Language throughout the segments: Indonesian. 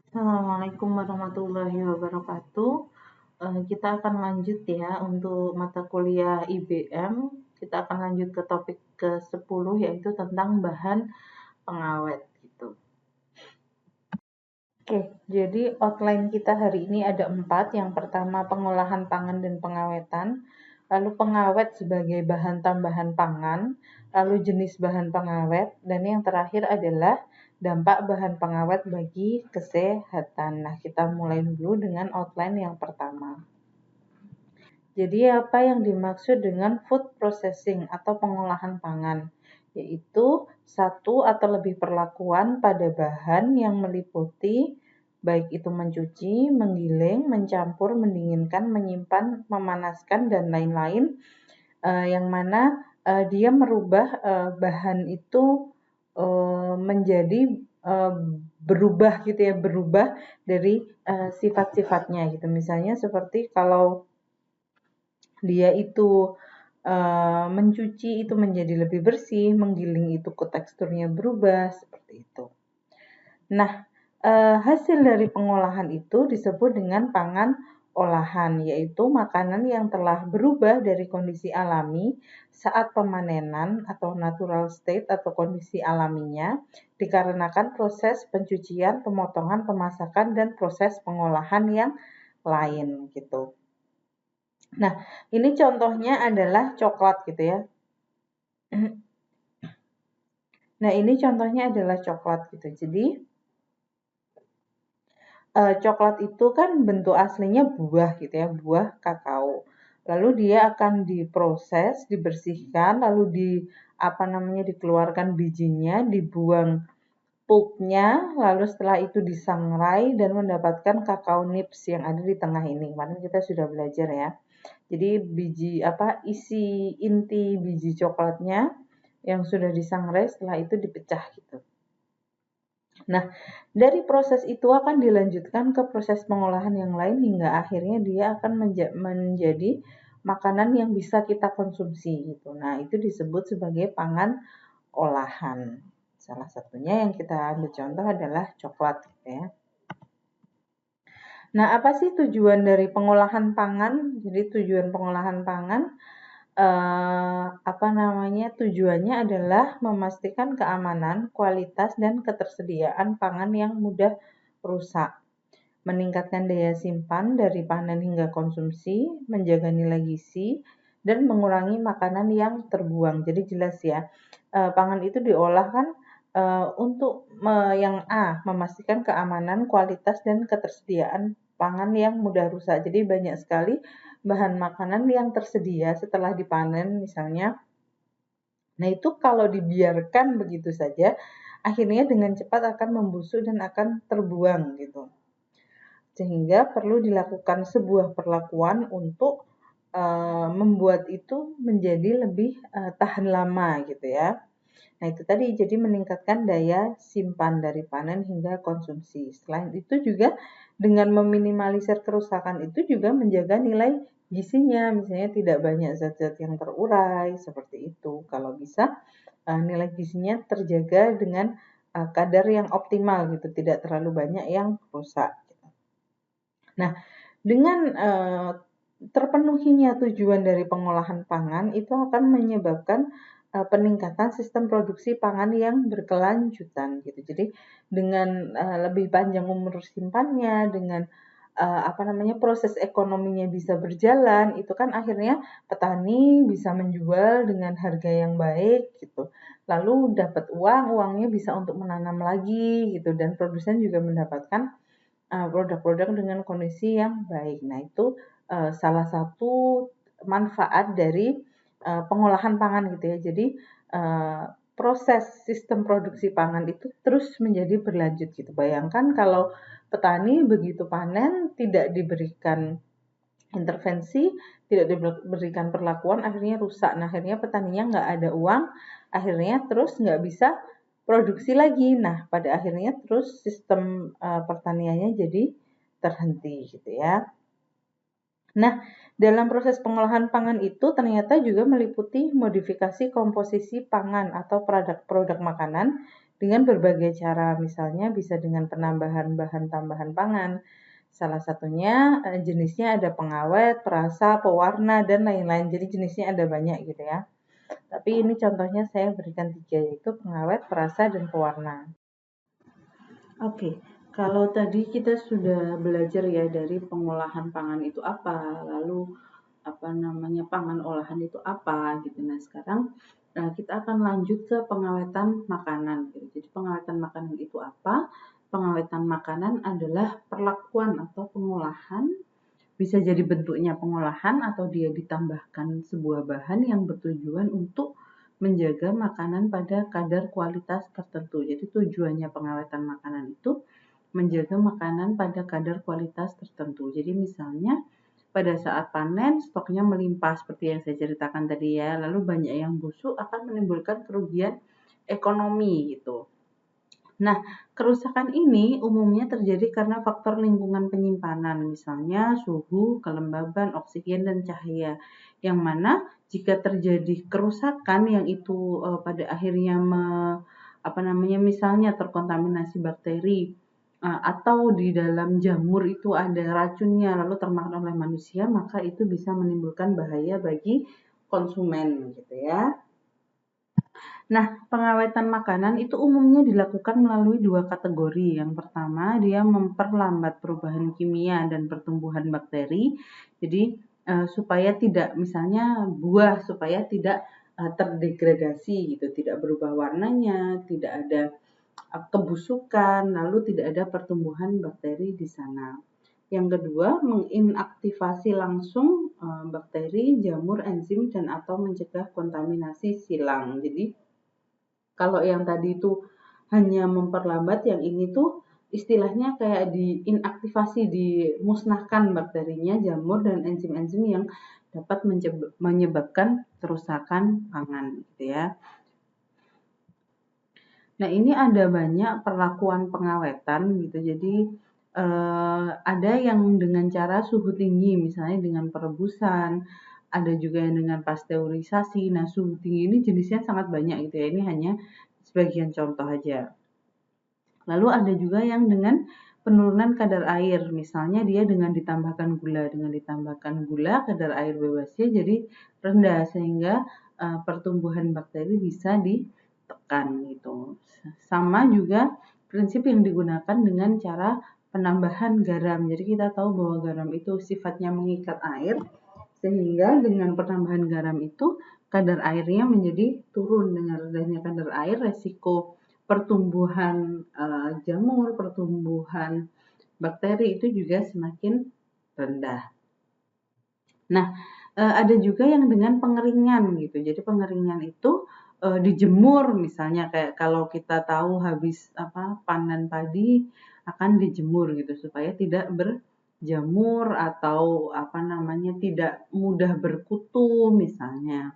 Assalamualaikum warahmatullahi wabarakatuh. Kita akan lanjut ya untuk mata kuliah IBM. Kita akan lanjut ke topik ke-10 yaitu tentang bahan pengawet gitu. Oke, jadi outline kita hari ini ada 4. Yang pertama pengolahan pangan dan pengawetan, lalu pengawet sebagai bahan tambahan pangan, lalu jenis bahan pengawet, dan yang terakhir adalah dampak bahan pengawet bagi kesehatan. Nah, kita mulai dulu dengan outline yang pertama. Jadi apa yang dimaksud dengan food processing atau pengolahan pangan? Yaitu satu atau lebih perlakuan pada bahan yang meliputi baik itu mencuci, menggiling, mencampur, mendinginkan, menyimpan, memanaskan, dan lain-lain, yang mana dia merubah bahan itu menjadi berubah gitu ya, berubah dari sifat-sifatnya gitu. Misalnya seperti kalau dia itu mencuci itu menjadi lebih bersih, menggiling itu teksturnya berubah, seperti itu. Nah, hasil dari pengolahan itu disebut dengan pangan olahan, yaitu makanan yang telah berubah dari kondisi alami saat pemanenan atau natural state atau kondisi alaminya, dikarenakan proses pencucian, pemotongan, pemasakan, dan proses pengolahan yang lain gitu. Nah, ini contohnya adalah coklat gitu ya. Nah, ini contohnya adalah coklat gitu. Jadi, coklat itu kan bentuk aslinya buah gitu ya, buah kakao. Lalu dia akan diproses, dibersihkan, lalu dikeluarkan bijinya, dibuang pulpnya, lalu setelah itu disangrai dan mendapatkan kakao nibs yang ada di tengah ini. Kemarin kita sudah belajar ya. Jadi isi inti biji coklatnya yang sudah disangrai setelah itu dipecah gitu. Nah, dari proses itu akan dilanjutkan ke proses pengolahan yang lain hingga akhirnya dia akan menjadi makanan yang bisa kita konsumsi gitu. Nah, itu disebut sebagai pangan olahan. Salah satunya yang kita ambil contoh adalah coklat gitu ya. Nah, apa sih tujuan dari pengolahan pangan? Jadi tujuan pengolahan pangan tujuannya adalah memastikan keamanan, kualitas, dan ketersediaan pangan yang mudah rusak, meningkatkan daya simpan dari panen hingga konsumsi, menjaga nilai gizi, dan mengurangi makanan yang terbuang. Jadi jelas ya, pangan itu diolah kan untuk yang A, memastikan keamanan, kualitas, dan ketersediaan pangan yang mudah rusak. Jadi banyak sekali bahan makanan yang tersedia setelah dipanen misalnya. Nah, itu kalau dibiarkan begitu saja, akhirnya dengan cepat akan membusuk dan akan terbuang gitu. Sehingga perlu dilakukan sebuah perlakuan untuk membuat itu menjadi lebih tahan lama gitu ya. Nah, itu tadi jadi meningkatkan daya simpan dari panen hingga konsumsi. Selain itu juga dengan meminimalisir kerusakan itu juga menjaga nilai gizinya, misalnya tidak banyak zat-zat yang terurai seperti itu. Kalau bisa nilai gizinya terjaga dengan kadar yang optimal gitu, tidak terlalu banyak yang rusak. Nah, dengan terpenuhinya tujuan dari pengolahan pangan itu akan menyebabkan peningkatan sistem produksi pangan yang berkelanjutan gitu. Jadi dengan lebih panjang umur simpannya, dengan proses ekonominya bisa berjalan, itu kan akhirnya petani bisa menjual dengan harga yang baik gitu. Lalu dapat uang, uangnya bisa untuk menanam lagi gitu, dan produsen juga mendapatkan produk-produk dengan kondisi yang baik. Nah, itu salah satu manfaat dari pengolahan pangan gitu ya. Jadi proses sistem produksi pangan itu terus menjadi berlanjut gitu. Bayangkan kalau petani begitu panen tidak diberikan intervensi, tidak diberikan perlakuan, akhirnya rusak. Nah, akhirnya petaninya nggak ada uang, akhirnya terus nggak bisa produksi lagi. Nah, pada akhirnya terus sistem pertaniannya jadi terhenti gitu ya. Nah, dalam proses pengolahan pangan itu ternyata juga meliputi modifikasi komposisi pangan atau produk-produk makanan dengan berbagai cara, misalnya bisa dengan penambahan bahan tambahan pangan. Salah satunya jenisnya ada pengawet, perasa, pewarna, dan lain-lain. Jadi jenisnya ada banyak gitu ya. Tapi ini contohnya saya berikan 3, yaitu pengawet, perasa, dan pewarna. Oke, kalau tadi kita sudah belajar ya dari pengolahan pangan itu apa, lalu pangan olahan itu apa gitu. Nah, sekarang kita akan lanjut ke pengawetan makanan gitu. Jadi pengawetan makanan itu apa? Pengawetan makanan adalah perlakuan atau pengolahan, bisa jadi bentuknya pengolahan atau dia ditambahkan sebuah bahan yang bertujuan untuk menjaga makanan pada kadar kualitas tertentu. Jadi tujuannya pengawetan makanan itu menjaga makanan pada kadar kualitas tertentu. Jadi misalnya pada saat panen stoknya melimpah seperti yang saya ceritakan tadi ya, lalu banyak yang busuk akan menimbulkan kerugian ekonomi gitu. Nah, kerusakan ini umumnya terjadi karena faktor lingkungan penyimpanan, misalnya suhu, kelembaban, oksigen, dan cahaya. Yang mana jika terjadi kerusakan yang itu pada akhirnya misalnya terkontaminasi bakteri atau di dalam jamur itu ada racunnya lalu termakan oleh manusia, maka itu bisa menimbulkan bahaya bagi konsumen gitu ya. Nah, pengawetan makanan itu umumnya dilakukan melalui 2 kategori. Yang pertama, dia memperlambat perubahan kimia dan pertumbuhan bakteri. Jadi, supaya tidak, misalnya buah supaya tidak terdegradasi gitu, tidak berubah warnanya, tidak ada kebusukan, lalu tidak ada pertumbuhan bakteri di sana. Yang kedua, menginaktivasi langsung bakteri, jamur, enzim, dan atau mencegah kontaminasi silang. Jadi, kalau yang tadi itu hanya memperlambat, yang ini tuh istilahnya kayak diinaktivasi, dimusnahkan bakterinya, jamur, dan enzim-enzim yang dapat menyebabkan kerusakan pangan gitu ya. Nah, ini ada banyak perlakuan pengawetan gitu. Jadi ada yang dengan cara suhu tinggi, misalnya dengan perebusan, ada juga yang dengan pasteurisasi. Nah, suhu tinggi ini jenisnya sangat banyak gitu ya. Ini hanya sebagian contoh aja. Lalu ada juga yang dengan penurunan kadar air, misalnya dia dengan ditambahkan gula. Dengan ditambahkan gula, kadar air bebasnya jadi rendah sehingga pertumbuhan bakteri bisa ditekan gitu. Sama juga prinsip yang digunakan dengan cara penambahan garam. Jadi kita tahu bahwa garam itu sifatnya mengikat air, sehingga dengan penambahan garam itu kadar airnya menjadi turun. Dengan rendahnya kadar air, resiko pertumbuhan jamur, pertumbuhan bakteri itu juga semakin rendah. Nah, ada juga yang dengan pengeringan gitu. Jadi pengeringan itu dijemur, misalnya kayak kalau kita tahu habis panen padi akan dijemur gitu supaya tidak berjamur atau tidak mudah berkutu misalnya.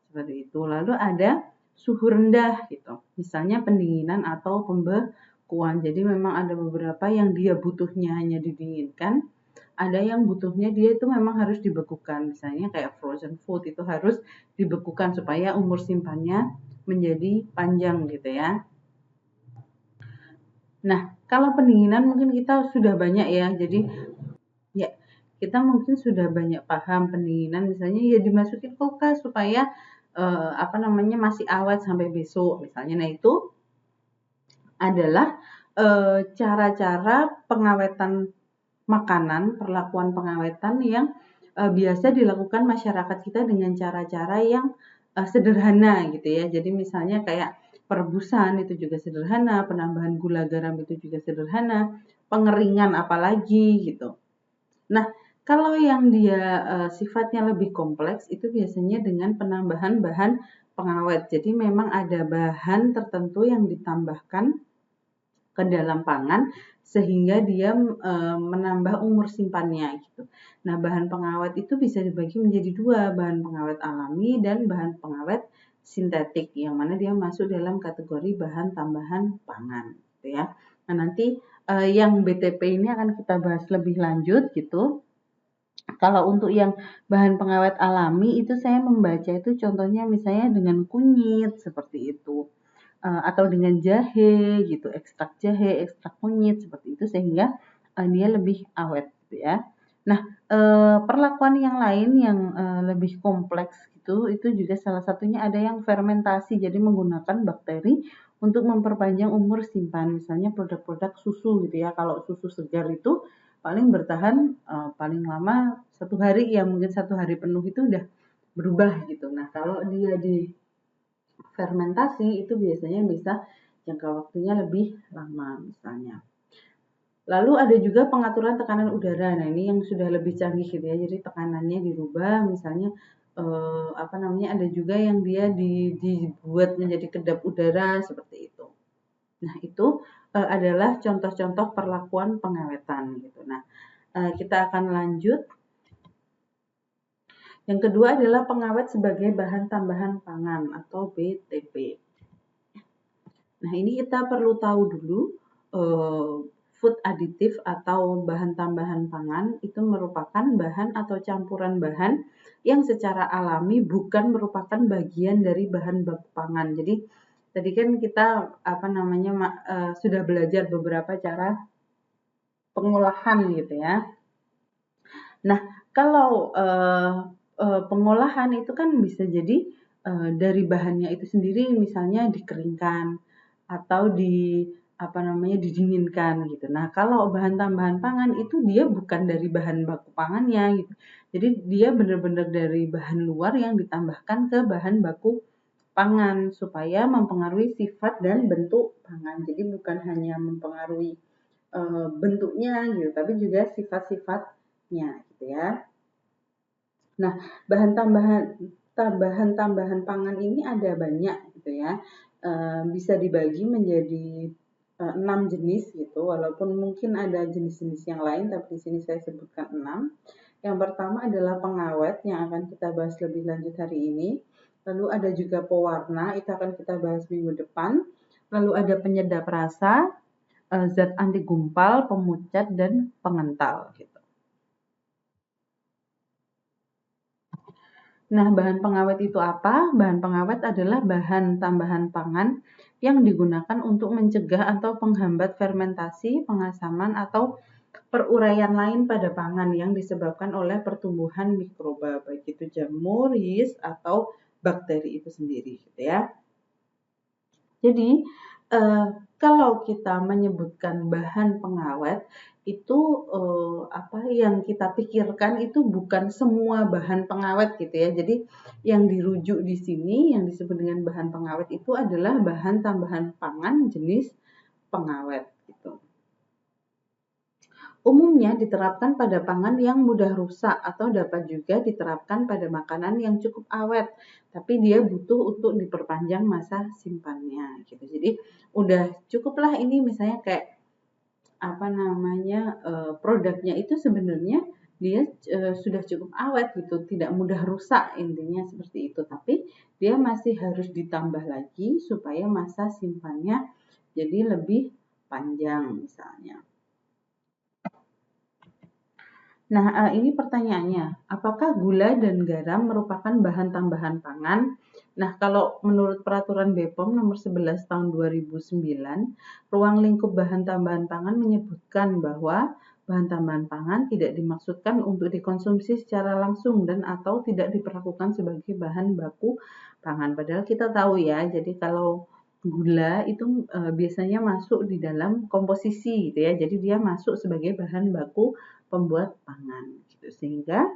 Seperti itu. Lalu ada suhu rendah gitu. Misalnya pendinginan atau pembekuan. Jadi memang ada beberapa yang dia butuhnya hanya didinginkan, ada yang butuhnya dia itu memang harus dibekukan. Misalnya kayak frozen food itu harus dibekukan supaya umur simpannya menjadi panjang gitu ya. Nah, kalau pendinginan mungkin kita sudah banyak ya. Jadi ya, kita mungkin sudah banyak paham pendinginan, misalnya ya dimasukin kulkas supaya masih awet sampai besok misalnya. Nah, itu adalah cara-cara pengawetan makanan, perlakuan pengawetan yang biasa dilakukan masyarakat kita dengan cara-cara yang sederhana gitu ya. Jadi misalnya kayak perebusan itu juga sederhana, penambahan gula garam itu juga sederhana, pengeringan apalagi gitu. Nah, kalau yang dia sifatnya lebih kompleks itu biasanya dengan penambahan bahan pengawet. Jadi memang ada bahan tertentu yang ditambahkan ke dalam pangan sehingga dia menambah umur simpannya gitu. Nah, bahan pengawet itu bisa dibagi menjadi 2, bahan pengawet alami dan bahan pengawet sintetik, yang mana dia masuk dalam kategori bahan tambahan pangan gitu ya. Nah, nanti yang BTP ini akan kita bahas lebih lanjut gitu. Kalau untuk yang bahan pengawet alami itu saya membaca itu contohnya misalnya dengan kunyit seperti itu. atau dengan jahe gitu, ekstrak jahe, ekstrak kunyit seperti itu sehingga dia lebih awet gitu ya. Nah, perlakuan yang lain yang lebih kompleks gitu, itu juga salah satunya ada yang fermentasi, jadi menggunakan bakteri untuk memperpanjang umur simpan, misalnya produk-produk susu gitu ya. Kalau susu segar itu paling bertahan paling lama 1 hari ya, mungkin 1 hari penuh itu udah berubah gitu. Nah, kalau dia di fermentasi itu biasanya bisa jangka waktunya lebih lama misalnya. Lalu ada juga pengaturan tekanan udara. Nah, ini yang sudah lebih canggih gitu ya. Jadi tekanannya dirubah misalnya ada juga yang dia dibuat menjadi kedap udara seperti itu. Nah, itu adalah contoh-contoh perlakuan pengawetan gitu. Nah, kita akan lanjut. Yang kedua adalah pengawet sebagai bahan tambahan pangan atau BTP. Nah, ini kita perlu tahu dulu food additif atau bahan tambahan pangan itu merupakan bahan atau campuran bahan yang secara alami bukan merupakan bagian dari bahan baku pangan. Jadi tadi kan kita sudah belajar beberapa cara pengolahan gitu ya. Nah, kalau pengolahan itu kan bisa jadi dari bahannya itu sendiri misalnya dikeringkan atau didinginkan gitu. Nah, kalau bahan tambahan pangan itu dia bukan dari bahan baku pangannya gitu. Jadi dia benar-benar dari bahan luar yang ditambahkan ke bahan baku pangan supaya mempengaruhi sifat dan bentuk pangan. Jadi bukan hanya mempengaruhi bentuknya gitu, tapi juga sifat-sifatnya gitu ya. Nah, tambahan pangan ini ada banyak gitu ya. Bisa dibagi menjadi 6 jenis gitu, walaupun mungkin ada jenis-jenis yang lain, tapi di sini saya sebutkan 6. Yang pertama adalah pengawet yang akan kita bahas lebih lanjut hari ini. Lalu ada juga pewarna, itu akan kita bahas minggu depan. Lalu ada penyedap rasa, zat anti gumpal, pemucat, dan pengental gitu. Nah, bahan pengawet itu apa? Bahan pengawet adalah bahan tambahan pangan yang digunakan untuk mencegah atau menghambat fermentasi, pengasaman, atau peruraian lain pada pangan yang disebabkan oleh pertumbuhan mikroba, baik itu jamur, yeast, atau bakteri itu sendiri gitu ya. Jadi, kalau kita menyebutkan bahan pengawet, itu yang kita pikirkan itu bukan semua bahan pengawet gitu ya. Jadi yang dirujuk di sini, yang disebut dengan bahan pengawet itu adalah bahan tambahan pangan jenis pengawet gitu. Umumnya diterapkan pada pangan yang mudah rusak atau dapat juga diterapkan pada makanan yang cukup awet, tapi dia butuh untuk diperpanjang masa simpannya gitu. Jadi udah cukuplah ini misalnya kayak produknya itu sebenarnya dia sudah cukup awet gitu, tidak mudah rusak intinya seperti itu. Tapi dia masih harus ditambah lagi supaya masa simpannya jadi lebih panjang misalnya. Nah, ini pertanyaannya, apakah gula dan garam merupakan bahan tambahan pangan? Nah, kalau menurut peraturan BPOM nomor 11 tahun 2009, ruang lingkup bahan tambahan pangan menyebutkan bahwa bahan tambahan pangan tidak dimaksudkan untuk dikonsumsi secara langsung dan atau tidak diperlakukan sebagai bahan baku pangan. Padahal kita tahu ya, jadi kalau gula itu biasanya masuk di dalam komposisi gitu ya. Jadi dia masuk sebagai bahan baku pembuat pangan gitu. Sehingga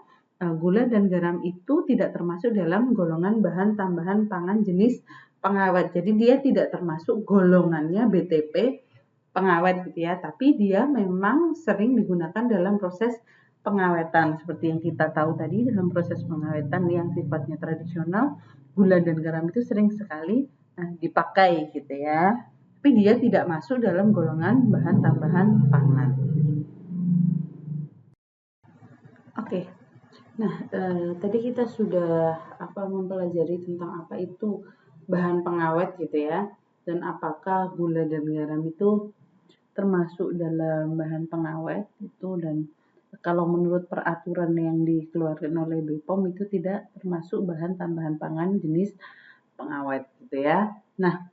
gula dan garam itu tidak termasuk dalam golongan bahan tambahan pangan jenis pengawet. Jadi dia tidak termasuk golongannya BTP pengawet gitu ya, tapi dia memang sering digunakan dalam proses pengawetan seperti yang kita tahu tadi. Dalam proses pengawetan yang sifatnya tradisional, gula dan garam itu sering sekali dipakai gitu ya, tapi dia tidak masuk dalam golongan bahan tambahan pangan. Oke. Nah, tadi kita sudah mempelajari tentang apa itu bahan pengawet gitu ya, dan apakah gula dan garam itu termasuk dalam bahan pengawet itu, dan kalau menurut peraturan yang dikeluarkan oleh BPOM itu tidak termasuk bahan tambahan pangan jenis pengawet gitu ya. Nah,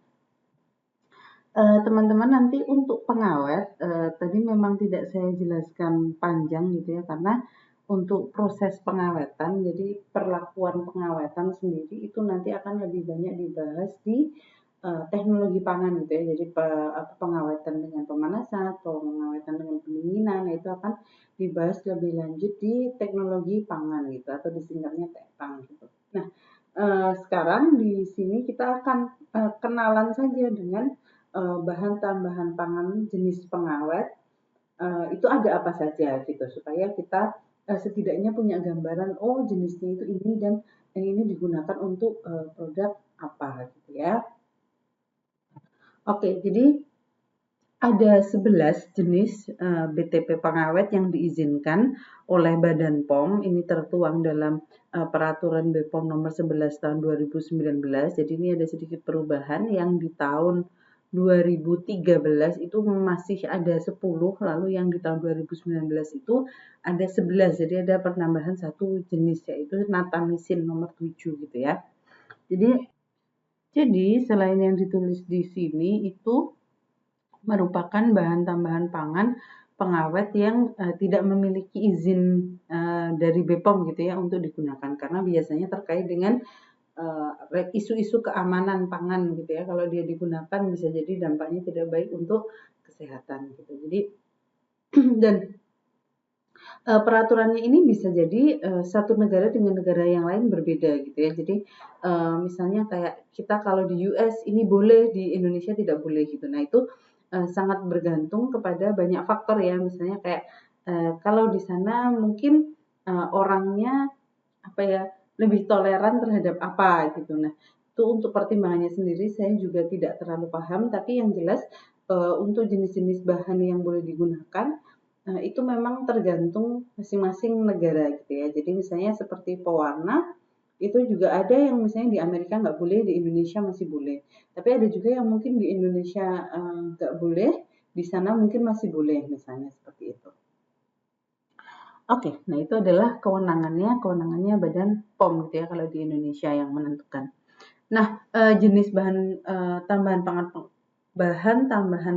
Teman-teman nanti untuk pengawet, tadi memang tidak saya jelaskan panjang gitu ya, karena untuk proses pengawetan, jadi perlakuan pengawetan sendiri itu nanti akan lebih banyak dibahas di teknologi pangan gitu ya. Jadi pengawetan dengan pemanasan atau pengawetan dengan pendinginan, nah itu akan dibahas lebih lanjut di teknologi pangan gitu atau disingkatnya tekpang gitu. Nah, sekarang di sini kita akan kenalan saja dengan bahan tambahan pangan jenis pengawet itu ada apa saja gitu supaya kita setidaknya punya gambaran oh jenisnya itu ini dan yang ini digunakan untuk produk apa gitu ya. Oke, jadi ada 11 jenis BTP pengawet yang diizinkan oleh Badan POM. Ini tertuang dalam Peraturan BPOM nomor 11 tahun 2019. Jadi ini ada sedikit perubahan yang di tahun 2013 itu masih ada 10, lalu yang di tahun 2019 itu ada 11. Jadi ada penambahan satu jenis yaitu natamisin nomor 7 gitu ya. Jadi selain yang ditulis di sini itu merupakan bahan tambahan pangan pengawet yang tidak memiliki izin dari BPOM gitu ya untuk digunakan karena biasanya terkait dengan isu-isu keamanan pangan gitu ya. Kalau dia digunakan bisa jadi dampaknya tidak baik untuk kesehatan gitu. Jadi dan peraturannya ini bisa jadi satu negara dengan negara yang lain berbeda gitu ya. Jadi misalnya kayak kita kalau di US ini boleh, di Indonesia tidak boleh gitu. Nah itu sangat bergantung kepada banyak faktor ya. Misalnya kayak kalau di sana mungkin orangnya apa ya lebih toleran terhadap apa gitu. Nah itu untuk pertimbangannya sendiri saya juga tidak terlalu paham. Tapi yang jelas untuk jenis-jenis bahan yang boleh digunakan itu memang tergantung masing-masing negara gitu ya. Jadi misalnya seperti pewarna itu juga ada yang misalnya di Amerika nggak boleh, di Indonesia masih boleh. Tapi ada juga yang mungkin di Indonesia nggak boleh, di sana mungkin masih boleh misalnya seperti itu. Oke, nah itu adalah kewenangannya Badan POM gitu ya kalau di Indonesia yang menentukan. Nah, jenis bahan tambahan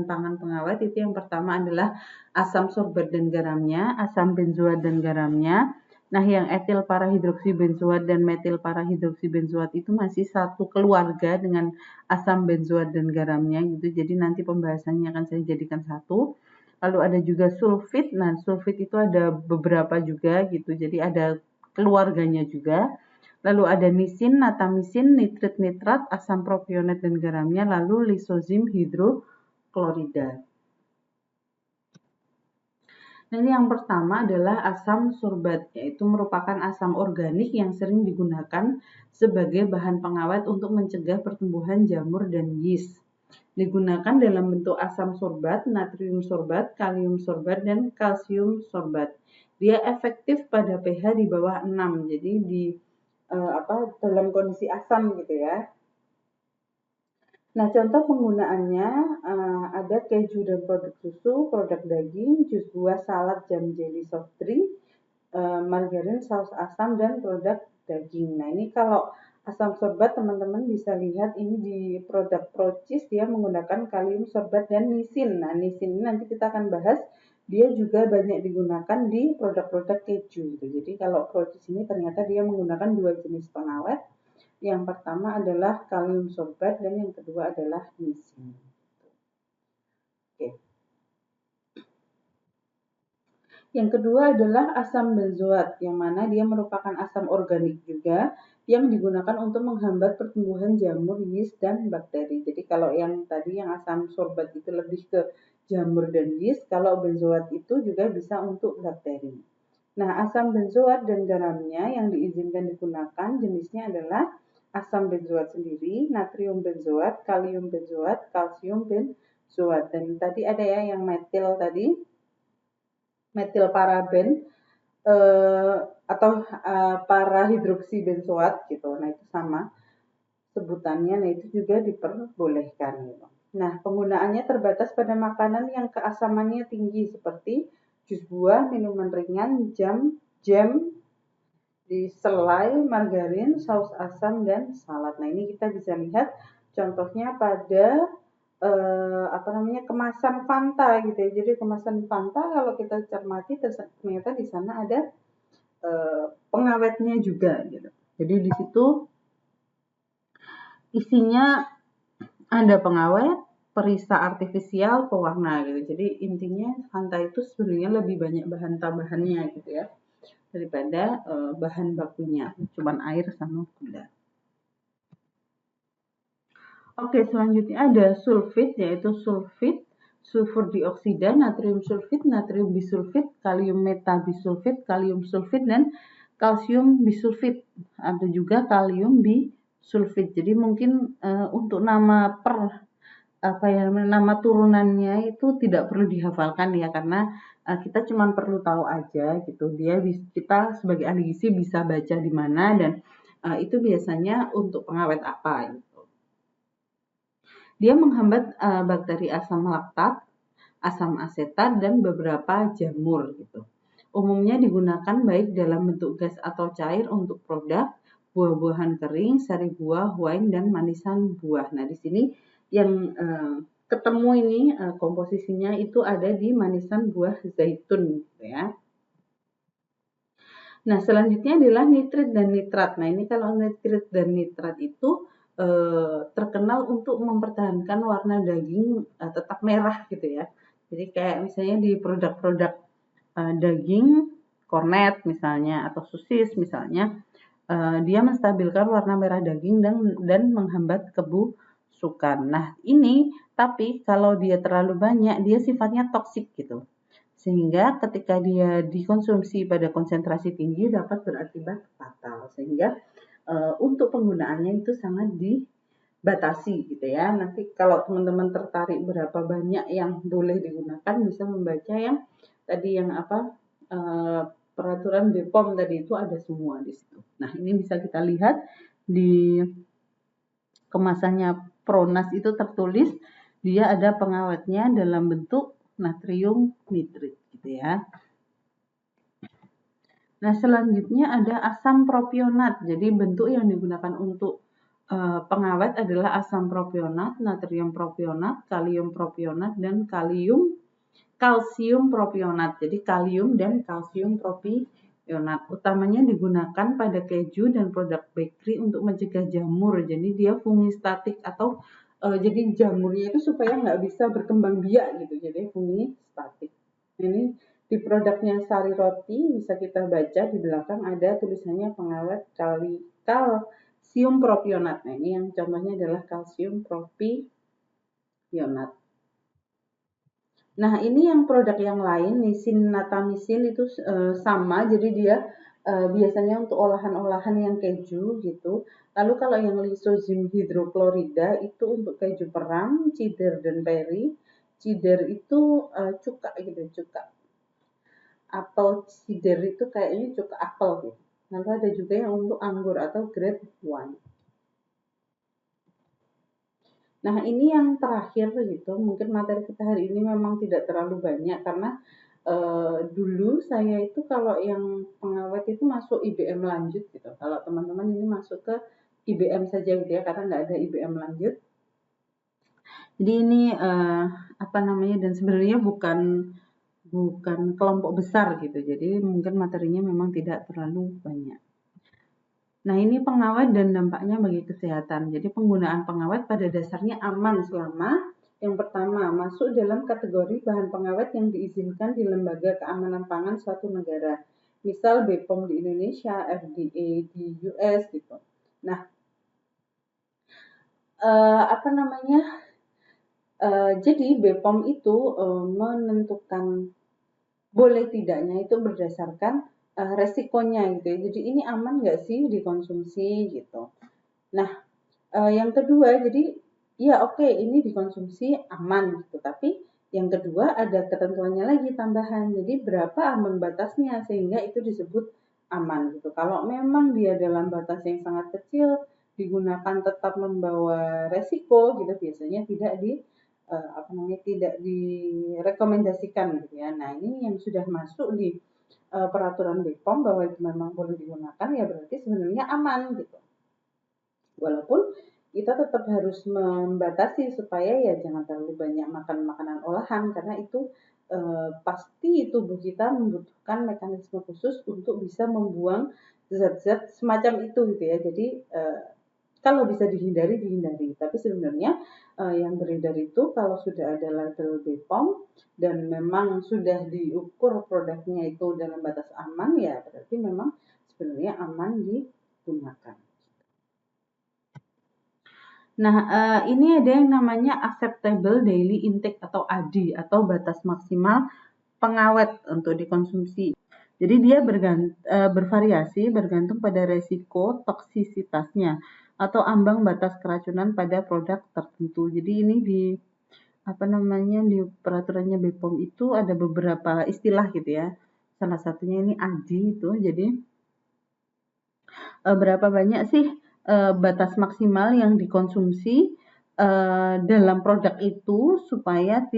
pangan pengawet itu yang pertama adalah asam sorbat dan garamnya, asam benzoat dan garamnya. Nah, yang etil parahidroksibenzoat dan metil parahidroksibenzoat itu masih satu keluarga dengan asam benzoat dan garamnya gitu. Jadi nanti pembahasannya akan saya jadikan satu. Lalu ada juga sulfit. Nah, sulfit itu ada beberapa juga gitu. Jadi ada keluarganya juga. Lalu ada misin, natamisin, nitrit, nitrat, asam propionet dan garamnya, lalu lisozim hidroklorida. Nah, ini yang pertama adalah asam sorbat, yaitu merupakan asam organik yang sering digunakan sebagai bahan pengawet untuk mencegah pertumbuhan jamur dan yeast. Digunakan dalam bentuk asam sorbat, natrium sorbat, kalium sorbat, dan kalsium sorbat. Dia efektif pada pH di bawah 6, jadi dalam kondisi asam gitu ya. Nah, contoh penggunaannya ada keju dan produk susu, produk daging, jus buah, salad, jam, jelly, soft drink, margarin, saus asam, dan produk daging. Nah, ini kalau asam sorbat teman-teman bisa lihat ini di produk Procis dia menggunakan kalium sorbat dan nisin. Nah, nisin ini nanti kita akan bahas dia juga banyak digunakan di produk-produk keju gitu. Jadi kalau Procis ini ternyata dia menggunakan dua jenis pengawet. Yang pertama adalah kalium sorbat dan yang kedua adalah nisin. Oke. Yang kedua adalah asam benzoat, yang mana dia merupakan asam organik juga yang digunakan untuk menghambat pertumbuhan jamur, yeast, dan bakteri. Jadi kalau yang tadi yang asam sorbat itu lebih ke jamur dan yeast, kalau benzoat itu juga bisa untuk bakteri. Nah, asam benzoat dan garamnya yang diizinkan digunakan jenisnya adalah asam benzoat sendiri, natrium benzoat, kalium benzoat, kalsium benzoat. Dan tadi ada ya yang metil tadi, metil paraben atau parahidroksibenzoat gitu. Nah, itu sama sebutannya. Nah, itu juga diperbolehkan gitu. Nah, penggunaannya terbatas pada makanan yang keasamannya tinggi seperti jus buah, minuman ringan, jam, di selai, margarin, saus asam, dan salad. Nah, ini kita bisa lihat contohnya pada kemasan Fanta gitu ya. Jadi kemasan Fanta kalau kita cermati ternyata di sana ada pengawetnya juga gitu. Jadi di situ isinya ada pengawet, perisa artifisial, pewarna gitu. Jadi intinya Fanta itu sebenarnya lebih banyak bahan tambahannya gitu ya daripada bahan bakunya, cuman air sama gula. Oke, selanjutnya ada sulfit, yaitu sulfit, sulfur dioksida, natrium sulfit, natrium bisulfit, kalium metabisulfit, kalium sulfit, dan kalsium bisulfit. Ada juga kalium bisulfit. Jadi mungkin untuk nama nama turunannya itu tidak perlu dihafalkan ya, karena kita cuma perlu tahu aja gitu. Kita sebagai ahli gizi bisa baca di mana, dan itu biasanya untuk pengawet apa gitu. Dia menghambat bakteri asam laktat, asam asetat, dan beberapa jamur gitu. Umumnya digunakan baik dalam bentuk gas atau cair untuk produk buah-buahan kering, sari buah, wine, dan manisan buah. Nah, di sini yang ketemu ini komposisinya itu ada di manisan buah zaitun gitu ya. Nah, selanjutnya adalah nitrit dan nitrat. Nah, ini kalau nitrit dan nitrat itu terkenal untuk mempertahankan warna daging tetap merah gitu ya. Jadi kayak misalnya di produk-produk daging kornet misalnya atau sosis misalnya, dia menstabilkan warna merah daging dan menghambat kebusukan. Nah, ini tapi kalau dia terlalu banyak dia sifatnya toksik gitu. Sehingga ketika dia dikonsumsi pada konsentrasi tinggi dapat berakibat fatal. Sehingga untuk penggunaannya itu sangat dibatasi gitu ya. Nanti kalau teman-teman tertarik berapa banyak yang boleh digunakan, bisa membaca yang tadi yang peraturan BPOM tadi itu ada semua di situ. Nah, ini bisa kita lihat di kemasannya Pronas itu tertulis dia ada pengawetnya dalam bentuk natrium nitrit gitu ya. Nah, selanjutnya ada asam propionat. Jadi bentuk yang digunakan untuk pengawet adalah asam propionat, natrium propionat, kalium propionat, dan kalsium propionat. Jadi kalium dan kalsium propionat. Utamanya digunakan pada keju dan produk bakery untuk mencegah jamur. Jadi dia fungistatik atau jadi jamurnya itu supaya nggak bisa berkembang biak gitu. Jadi fungistatik. Ini di produknya Sari Roti bisa kita baca di belakang ada tulisannya pengawet kalsium propionat. Nah, ini yang contohnya adalah kalsium propionat. Nah, ini yang produk yang lain, nisin natamisin itu sama, jadi dia biasanya untuk olahan-olahan yang keju gitu. Lalu kalau yang lisozim hidroklorida itu untuk keju perang, cheddar dan peri. Cheddar itu cuka gitu, cuka. Apel cider itu kayaknya cuka apel gitu. Lalu ada juga yang untuk anggur atau grape wine. Nah, ini yang terakhir gitu. Mungkin materi kita hari ini memang tidak terlalu banyak karena dulu saya itu kalau yang pengawet itu masuk IBM lanjut gitu. Kalau teman-teman ini masuk ke IBM saja gitu ya, karena nggak ada IBM lanjut. Jadi ini dan sebenarnya bukan kelompok besar gitu. Jadi mungkin materinya memang tidak terlalu banyak. Nah, ini pengawet dan dampaknya bagi kesehatan. Jadi penggunaan pengawet pada dasarnya aman selama yang pertama masuk dalam kategori bahan pengawet yang diizinkan di Lembaga Keamanan Pangan suatu negara. Misal BPOM di Indonesia, FDA di US gitu. Nah, jadi BPOM itu menentukan boleh tidaknya itu berdasarkan resikonya gitu ya. Jadi ini aman nggak sih dikonsumsi gitu. Nah, yang kedua jadi ya oke, ini dikonsumsi aman gitu. Tapi yang kedua ada ketentuannya lagi tambahan. Jadi berapa ambang batasnya sehingga itu disebut aman gitu. Kalau memang dia dalam batas yang sangat kecil digunakan tetap membawa resiko gitu, biasanya tidak direkomendasikan gitu ya. Nah, ini yang sudah masuk di peraturan BPOM bahwa itu memang boleh digunakan ya berarti sebenarnya aman gitu. Walaupun kita tetap harus membatasi supaya ya jangan terlalu banyak makan makanan olahan karena itu pasti tubuh kita membutuhkan mekanisme khusus untuk bisa membuang zat-zat semacam itu gitu ya. Jadi kalau bisa dihindari dihindari. Tapi sebenarnya yang beredar itu kalau sudah ada label BPOM dan memang sudah diukur produknya itu dalam batas aman ya berarti memang sebenarnya aman digunakan. Nah, ini ada yang namanya acceptable daily intake atau ADI atau batas maksimal pengawet untuk dikonsumsi. Jadi dia bervariasi bergantung pada resiko toksisitasnya atau ambang batas keracunan pada produk tertentu. Jadi ini di di peraturannya BPOM itu ada beberapa istilah gitu ya. Salah satunya ini ADI itu. Jadi berapa banyak sih batas maksimal yang dikonsumsi dalam produk itu supaya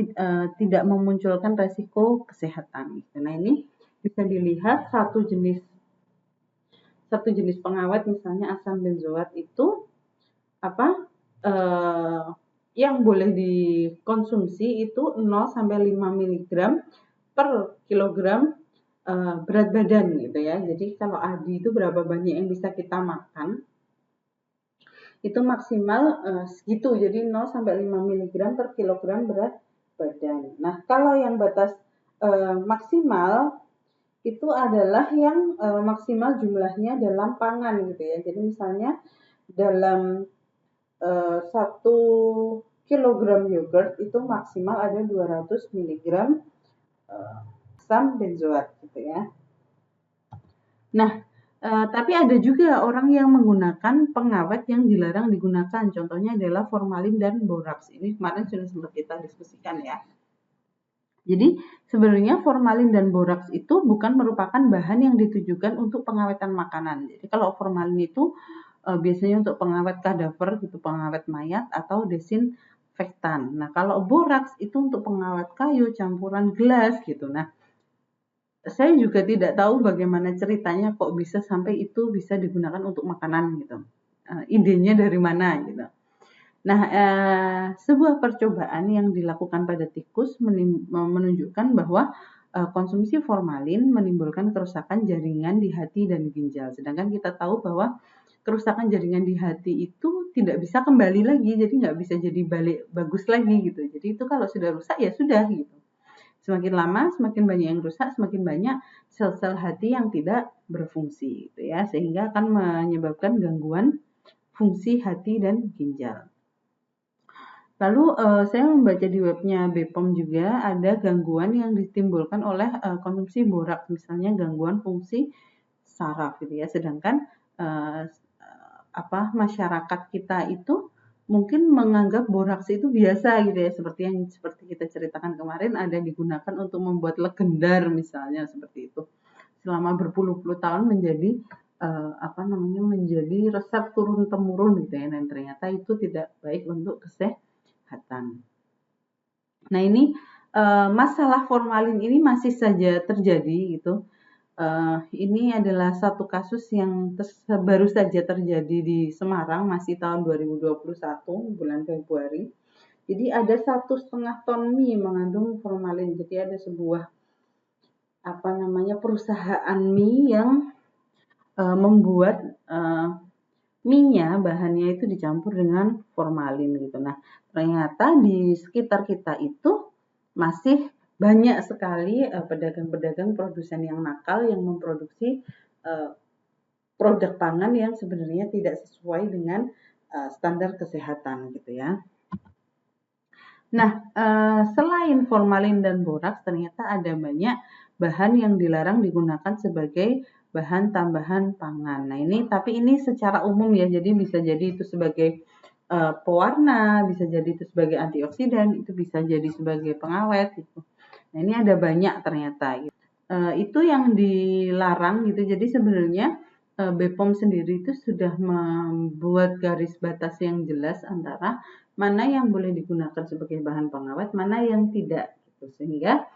tidak memunculkan resiko kesehatan. Nah ini bisa dilihat satu jenis pengawet misalnya asam benzoat itu yang boleh dikonsumsi itu 0 sampai 5 mg per kilogram berat badan gitu ya. Jadi kalau ADI itu berapa banyak yang bisa kita makan itu maksimal segitu. Jadi 0 sampai 5 mg per kilogram berat badan. Nah, kalau yang batas maksimal itu adalah yang maksimal jumlahnya dalam pangan gitu ya. Jadi misalnya dalam 1 kilogram yogurt itu maksimal ada 200 mg asam benzoat gitu ya. Nah, tapi ada juga orang yang menggunakan pengawet yang dilarang digunakan. Contohnya adalah formalin dan boraks. Ini kemarin sudah sempat kita diskusikan ya. Jadi sebenarnya formalin dan boraks itu bukan merupakan bahan yang ditujukan untuk pengawetan makanan. Jadi kalau formalin itu biasanya untuk pengawet kadaver gitu, pengawet mayat atau desinfektan. Nah, kalau boraks itu untuk pengawet kayu, campuran gelas gitu. Nah, saya juga tidak tahu bagaimana ceritanya kok bisa sampai itu bisa digunakan untuk makanan gitu. Idenya dari mana gitu. Nah, sebuah percobaan yang dilakukan pada tikus menunjukkan bahwa konsumsi formalin menimbulkan kerusakan jaringan di hati dan ginjal. Sedangkan kita tahu bahwa kerusakan jaringan di hati itu tidak bisa kembali lagi, jadi nggak bisa jadi balik bagus lagi gitu. Jadi itu kalau sudah rusak ya sudah gitu. Semakin lama, semakin banyak yang rusak, semakin banyak sel-sel hati yang tidak berfungsi gitu ya, sehingga akan menyebabkan gangguan fungsi hati dan ginjal. Lalu saya membaca di webnya BPOM juga ada gangguan yang ditimbulkan oleh konsumsi boraks, misalnya gangguan fungsi saraf gitu ya. Sedangkan masyarakat kita itu mungkin menganggap boraks itu biasa gitu ya, seperti kita ceritakan kemarin ada digunakan untuk membuat legendar misalnya seperti itu. Selama berpuluh-puluh tahun menjadi menjadi resep turun temurun gitu ya, dan ternyata itu tidak baik untuk kesehatan. Nah ini masalah formalin ini masih saja terjadi gitu. Ini adalah satu kasus yang baru saja terjadi di Semarang, masih tahun 2021 bulan Februari. Jadi ada 1,5 ton mie mengandung formalin. Jadi ada sebuah perusahaan mie yang membuat mie-nya bahannya itu dicampur dengan formalin gitu. Nah, ternyata di sekitar kita itu masih banyak sekali pedagang-pedagang produsen yang nakal yang memproduksi produk pangan yang sebenarnya tidak sesuai dengan standar kesehatan gitu ya. Nah, selain formalin dan boraks ternyata ada banyak bahan yang dilarang digunakan sebagai bahan tambahan pangan. Nah, ini secara umum ya, jadi bisa jadi itu sebagai pewarna, bisa jadi itu sebagai antioksidan, itu bisa jadi sebagai pengawet gitu. Nah, ini ada banyak ternyata gitu. Itu yang dilarang gitu. Jadi sebenarnya BPOM sendiri itu sudah membuat garis batas yang jelas antara mana yang boleh digunakan sebagai bahan pengawet, mana yang tidak gitu. Sehingga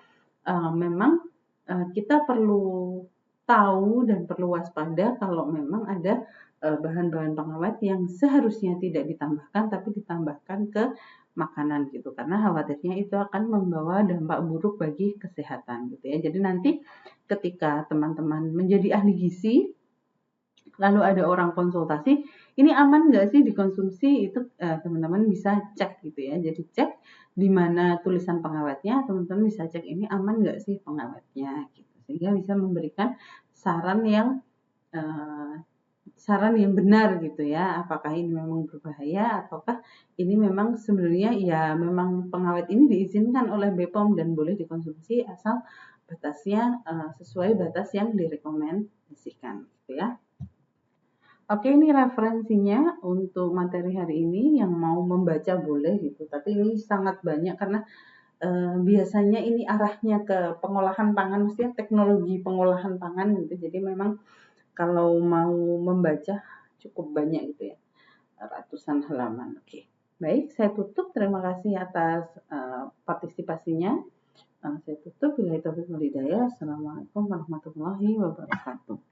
memang kita perlu tahu dan perlu waspada kalau memang ada bahan-bahan pengawet yang seharusnya tidak ditambahkan tapi ditambahkan ke makanan gitu, karena khawatirnya itu akan membawa dampak buruk bagi kesehatan gitu ya. Jadi nanti ketika teman-teman menjadi ahli gizi, lalu ada orang konsultasi, ini aman nggak sih dikonsumsi, itu teman-teman bisa cek gitu ya. Jadi cek di mana tulisan pengawetnya, teman-teman bisa cek ini aman nggak sih pengawetnya gitu, sehingga bisa memberikan saran yang benar gitu ya, apakah ini memang berbahaya ataukah ini memang sebenarnya ya memang pengawet ini diizinkan oleh BPOM dan boleh dikonsumsi asal batasnya sesuai batas yang direkomendasikan gitu ya. Oke, ini referensinya untuk materi hari ini, yang mau membaca boleh gitu, tapi ini sangat banyak karena biasanya ini arahnya ke pengolahan pangan, maksudnya teknologi pengolahan pangan gitu. Jadi memang kalau mau membaca cukup banyak gitu ya, ratusan halaman. Oke, baik, saya tutup. Terima kasih atas partisipasinya. Saya tutup. Billahi taufiq wal hidayah. Assalamualaikum warahmatullahi wabarakatuh.